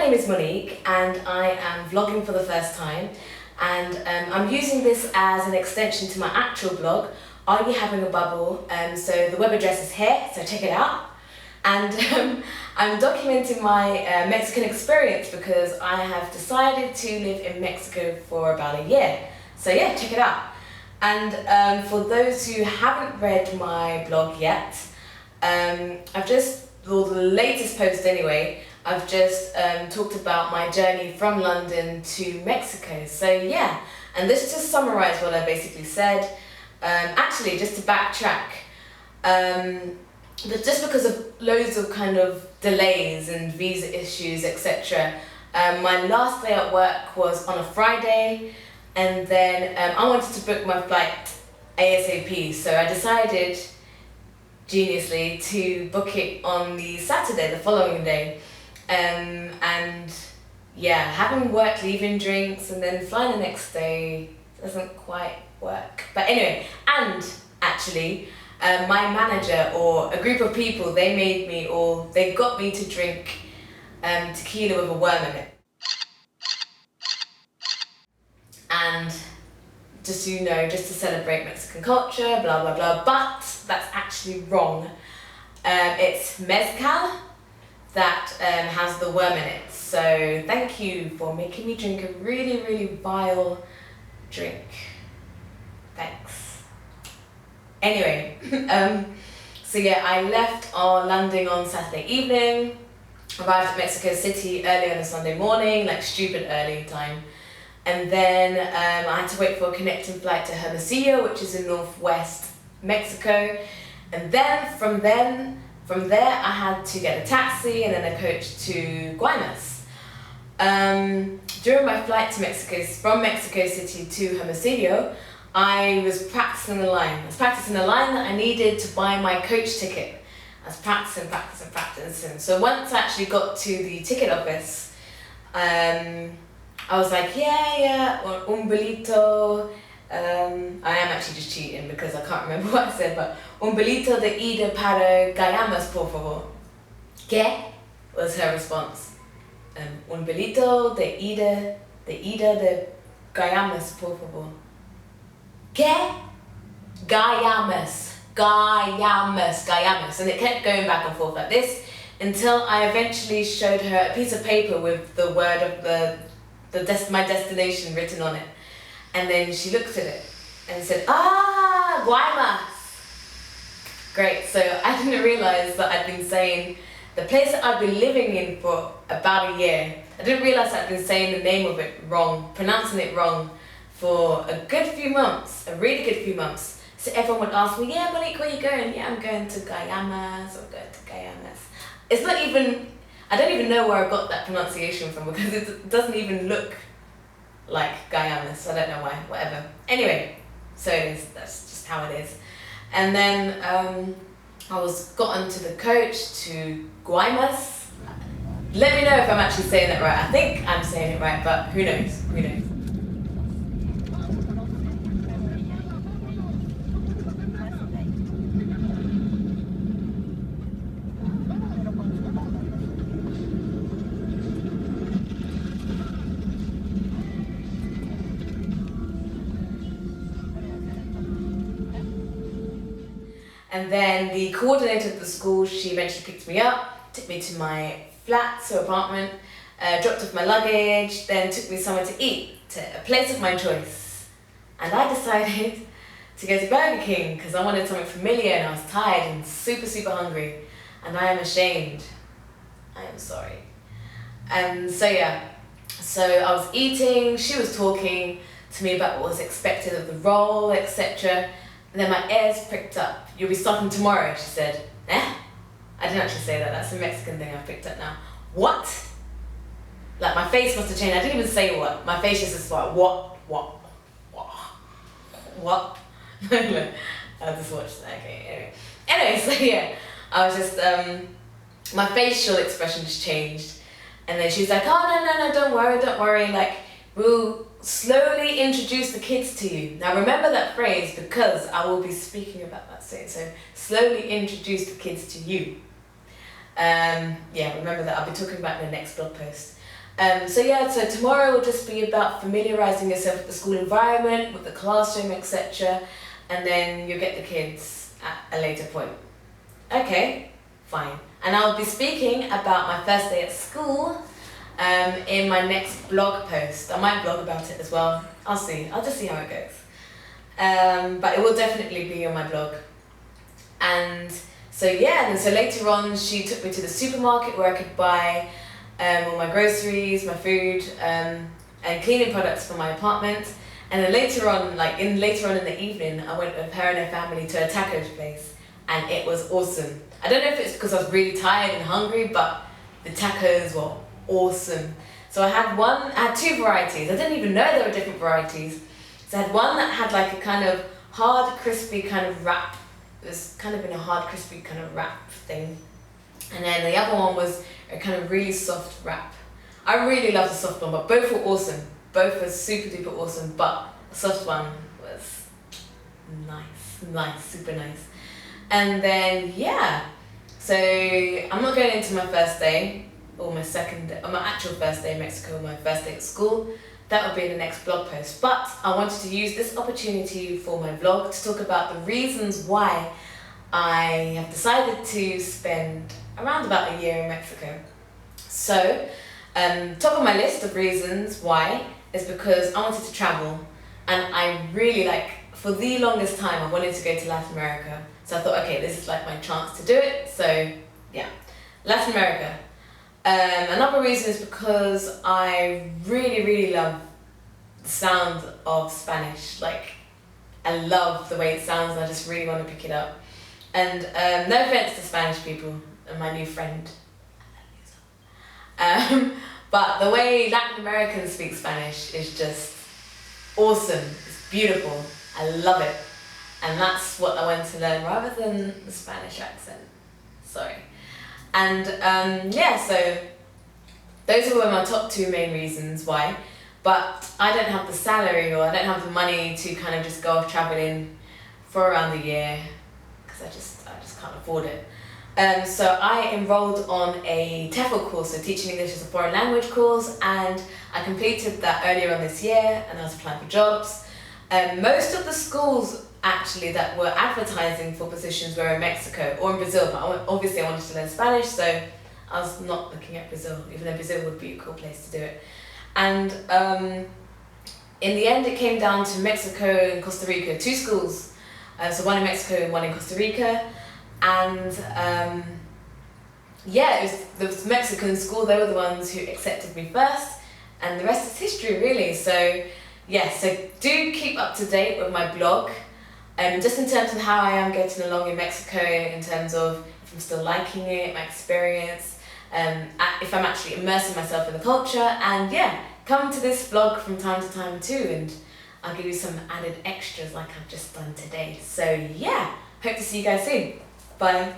name is Monique and I am vlogging for the first time, and I'm using this as an extension to my actual blog, Are You Having a Bubble? So the web address is here, so check it out. And I'm documenting my Mexican experience because I have decided to live in Mexico for about a year. So yeah, check it out. And for those who haven't read my blog yet, the latest post anyway, I've just talked about my journey from London to Mexico. So yeah, and this just summarised what I basically said. Actually, just to backtrack, just because of loads of kind of delays and visa issues, etc. My last day at work was on a Friday, and then I wanted to book my flight ASAP, so I decided geniusly to book it on the Saturday, the following day. And yeah, having work, leaving drinks, and then flying the next day doesn't quite work. But anyway, and actually, my manager or a group of people, they got me to drink tequila with a worm in it. And just so you know, just to celebrate Mexican culture, blah blah blah, but that's actually wrong. It's mezcal that has the worm in it. So thank you for making me drink a really, really vile drink. Thanks. Anyway, so yeah, I left landing on Saturday evening, arrived at Mexico City early on a Sunday morning, like stupid early time. And then I had to wait for a connecting flight to Hermosillo, which is in northwest Mexico. And then from there I had to get a taxi and then a coach to Guaymas. During my flight to from Mexico City to Hermosillo, I was practicing the line. I was practicing the line that I needed to buy my coach ticket. I was practicing. So once I actually got to the ticket office, I was like, yeah, un bolito. I am actually just cheating because I can't remember what I said, but un bolito de ida para Guaymas, por favor. ¿Qué? Was her response. Un bolito de ida de Guaymas, por favor. ¿Qué? Guaymas. And it kept going back and forth like this until I eventually showed her a piece of paper with the word of my destination written on it. And then she looked at it and said, Guaymas. Great, so I didn't realise that I'd been saying the place that I'd been living in for about a year. I didn't realise I'd been saying the name of it wrong, pronouncing it wrong for a good few months, a really good few months. So everyone would ask me, yeah, Monique, where are you going? Yeah, I'm going to Guaymas, or going to Guaymas. It's not even, I don't even know where I got that pronunciation from because it doesn't even look like Guaymas. I don't know why, whatever. Anyway, so it is, that's just how it is. And then I got onto the coach to Guaymas. Let me know if I'm actually saying that right. I think I'm saying it right, but who knows? And then the coordinator of the school, she eventually picked me up, took me to my flat, so apartment, dropped off my luggage, then took me somewhere to eat, to a place of my choice. And I decided to go to Burger King because I wanted something familiar and I was tired and super, super hungry. And I am ashamed. I am sorry. And so yeah, so I was eating, she was talking to me about what was expected of the role, etc. And then my ears pricked up. You'll be starting tomorrow, she said. Eh? I didn't actually say that, that's a Mexican thing I've picked up now. What? Like my face must have changed, I didn't even say what. My face just like, what? I just watched that, okay, anyway. So yeah, I was just, my facial expression just changed. And then she was like, oh no, don't worry, like, we'll slowly introduce the kids to you. Now remember that phrase because I will be speaking about that soon. So slowly introduce the kids to you. Yeah, remember that. I'll be talking about in the next blog post. So yeah, so tomorrow will just be about familiarising yourself with the school environment, with the classroom, etc. And then you'll get the kids at a later point. Okay, fine. And I'll be speaking about my first day at school in my next blog post. I might blog about it as well. I'll see. I'll just see how it goes. But it will definitely be on my blog. And so yeah, and so later on she took me to the supermarket where I could buy all my groceries, my food, and cleaning products for my apartment. And then later on in the evening, I went with her and her family to a taco place, and it was awesome. I don't know if it's because I was really tired and hungry, but the tacos were awesome. So I had two varieties. I didn't even know there were different varieties. So I had one that had like a kind of hard, crispy kind of wrap. It was kind of in a hard, crispy kind of wrap thing. And then the other one was a kind of really soft wrap. I really love the soft one, but both were awesome. Both were super duper awesome, but the soft one was nice, super nice. And then yeah, so I'm not going into my first day, or my second day, or my actual first day in Mexico, my first day at school. That will be in the next blog post. But I wanted to use this opportunity for my vlog to talk about the reasons why I have decided to spend around about a year in Mexico. So, top of my list of reasons why is because I wanted to travel, and I really for the longest time I wanted to go to Latin America. So I thought, okay, this is like my chance to do it. So yeah, Latin America. Another reason is because I really love the sound of Spanish. I love the way it sounds, and I just really want to pick it up. And no offense to Spanish people and my new friend, but the way Latin Americans speak Spanish is just awesome. It's beautiful. I love it. And that's what I want to learn rather than the Spanish accent. Sorry. And yeah, so those were my top two main reasons why. But I don't have the salary, or I don't have the money to kind of just go off traveling for around a year, because I just can't afford it. So I enrolled on a TEFL course, so Teaching English as a Foreign Language course, and I completed that earlier on this year, and I was applying for jobs. Most of the schools actually that were advertising for positions were in Mexico or in Brazil, but obviously I wanted to learn Spanish, so I was not looking at Brazil, even though Brazil would be a cool place to do it. And in the end it came down to Mexico and Costa Rica, two schools, so one in Mexico and one in Costa Rica. And yeah, it was the Mexican school, they were the ones who accepted me first, and the rest is history really. So yeah, so do keep up to date with my blog, just in terms of how I am getting along in Mexico, in terms of if I'm still liking it, my experience, if I'm actually immersing myself in the culture. And yeah, come to this blog from time to time too, and I'll give you some added extras like I've just done today. So yeah, hope to see you guys soon. Bye.